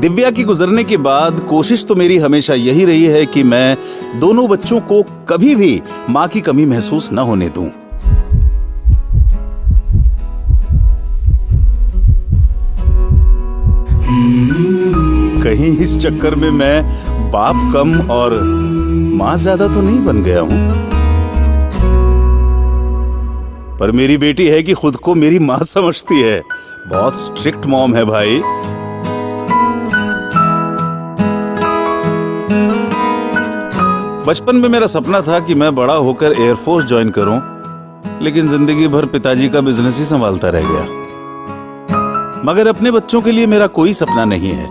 दिव्या की गुजरने के बाद कोशिश तो मेरी हमेशा यही रही है कि मैं दोनों बच्चों को कभी भी माँ की कमी महसूस न होने दूं। कहीं इस चक्कर में मैं बाप कम और माँ ज्यादा तो नहीं बन गया हूं। पर मेरी बेटी है कि खुद को मेरी माँ समझती है। बहुत स्ट्रिक्ट मॉम है भाई। बचपन में मेरा सपना था कि मैं बड़ा होकर एयरफोर्स ज्वाइन करूं, लेकिन जिंदगी भर पिताजी का बिजनेस ही संभालता रह गया। मगर अपने बच्चों के लिए मेरा कोई सपना नहीं है।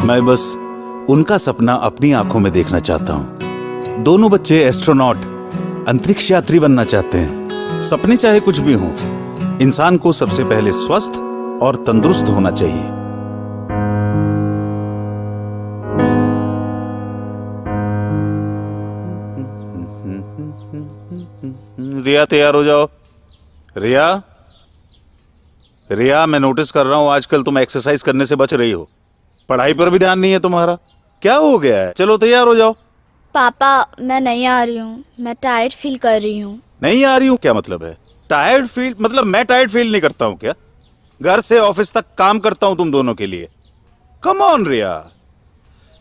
मैं बस उनका सपना अपनी आंखों में देखना चाहता हूं। दोनों बच्चे एस्ट्रोनॉट, अंतरिक्ष यात्री बनना चाहते हैं। सपने चाहे कुछ भी हों, इंसान को सबसे पहले स्वस्थ और तंदुरुस्त होना चाहिए। रिया, तैयार हो जाओ। रिया, रिया, मैं नोटिस कर रहा हूं आजकल तुम एक्सरसाइज करने से बच रही हो। पढ़ाई पर भी ध्यान नहीं है तुम्हारा। क्या हो गया है? चलो तैयार हो जाओ। पापा, मैं नहीं आ रही हूँ। मैं टायर्ड फील कर रही हूँ। नहीं आ रही हूँ क्या मतलब है? टायर्ड फील मतलब मैं टायर्ड फील नहीं करता हूँ क्या? घर से ऑफिस तक काम करता हूं तुम दोनों के लिए। कम ऑन रिया,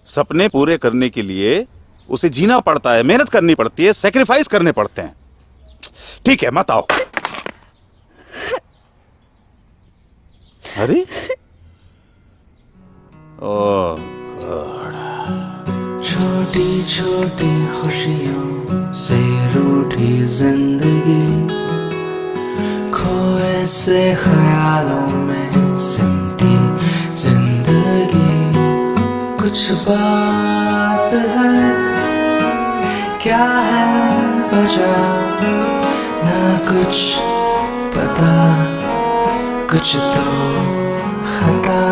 सपने पूरे करने के लिए उसे जीना पड़ता है, मेहनत करनी पड़ती है, सेक्रीफाइस करने पड़ते हैं। ठीक है, मत आओ। अरे ओह गॉड। छोटी छोटी खुशियों से रूठी जिंदगी, खोए से ख्यालों में सिमटी जिंदगी। कुछ बात है, क्या है वजह, ना कुछ पता, कुछ तो खता।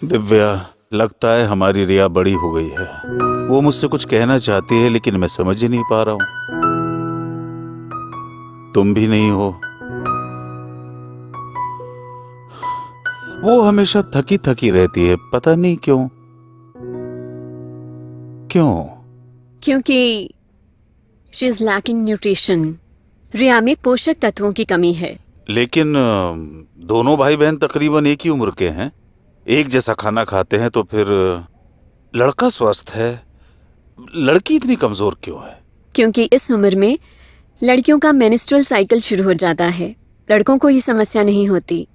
दिव्या, लगता है हमारी रिया बड़ी हो गई है। वो मुझसे कुछ कहना चाहती है, लेकिन मैं समझ ही नहीं पा रहा हूं। तुम भी नहीं हो। वो हमेशा थकी थकी रहती है, पता नहीं क्यों। क्यों? क्योंकि शी इज लैकिंग न्यूट्रिशन। रिया में पोषक तत्वों की कमी है। लेकिन दोनों भाई बहन तकरीबन एक ही उम्र के हैं, एक जैसा खाना खाते हैं, तो फिर लड़का स्वस्थ है, लड़की इतनी कमजोर क्यों है? क्योंकि इस उम्र में लड़कियों का मेंस्ट्रुअल साइकिल शुरू हो जाता है। लड़कों को ये समस्या नहीं होती।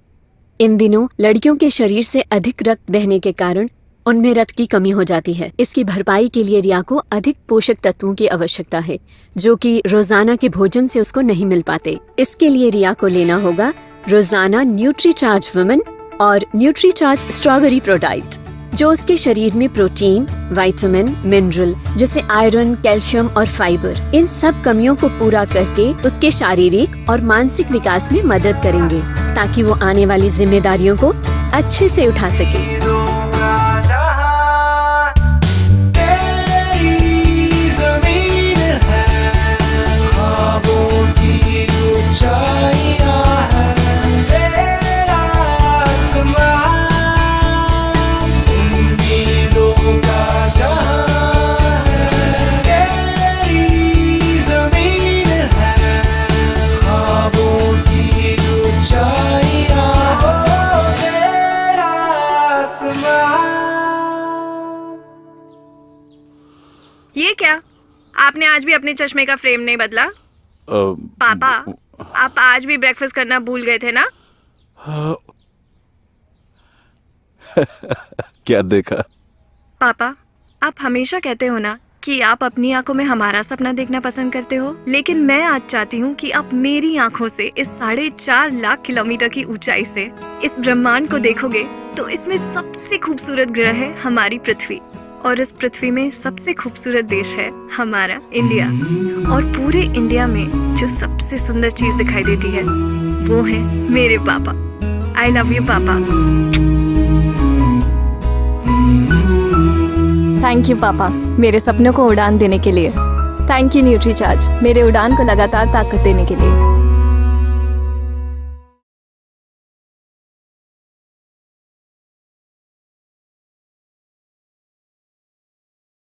इन दिनों लड़कियों के शरीर से अधिक रक्त बहने के कारण उनमें रक्त की कमी हो जाती है। इसकी भरपाई के लिए रिया को अधिक पोषक तत्वों की आवश्यकता है, जो कि रोजाना के भोजन से उसको नहीं मिल पाते। इसके लिए रिया को लेना होगा रोजाना न्यूट्रीचार्ज वुमेन और न्यूट्रीचार्ज स्ट्रॉबेरी प्रोडाइट, जो उसके शरीर में प्रोटीन, विटामिन, मिनरल जैसे आयरन, कैल्शियम और फाइबर, इन सब कमियों को पूरा करके उसके शारीरिक और मानसिक विकास में मदद करेंगे, ताकि वो आने वाली जिम्मेदारियों को अच्छे से उठा सके। ये क्या? आपने आज भी अपने चश्मे का फ्रेम नहीं बदला? पापा, आप आज भी ब्रेकफास्ट करना भूल गए थे ना? क्या देखा? पापा, आप हमेशा कहते हो ना कि आप अपनी आंखों में हमारा सपना देखना पसंद करते हो, लेकिन मैं आज चाहती हूँ कि आप मेरी आंखों से इस 4.5 लाख किलोमीटर की ऊंचाई से इस ब्रह्मांड को देखोगे तो इसमें सबसे खूबसूरत ग्रह है हमारी पृथ्वी, और इस पृथ्वी में सबसे खूबसूरत देश है हमारा इंडिया। और पूरे इंडिया में जो सबसे सुंदर चीज दिखाई देती है वो है मेरे पापा। आई लव यू पापा। थैंक यू पापा, मेरे सपनों को उड़ान देने के लिए। थैंक यू न्यूट्रीचार्ज, मेरे उड़ान को लगातार ताकत देने के लिए।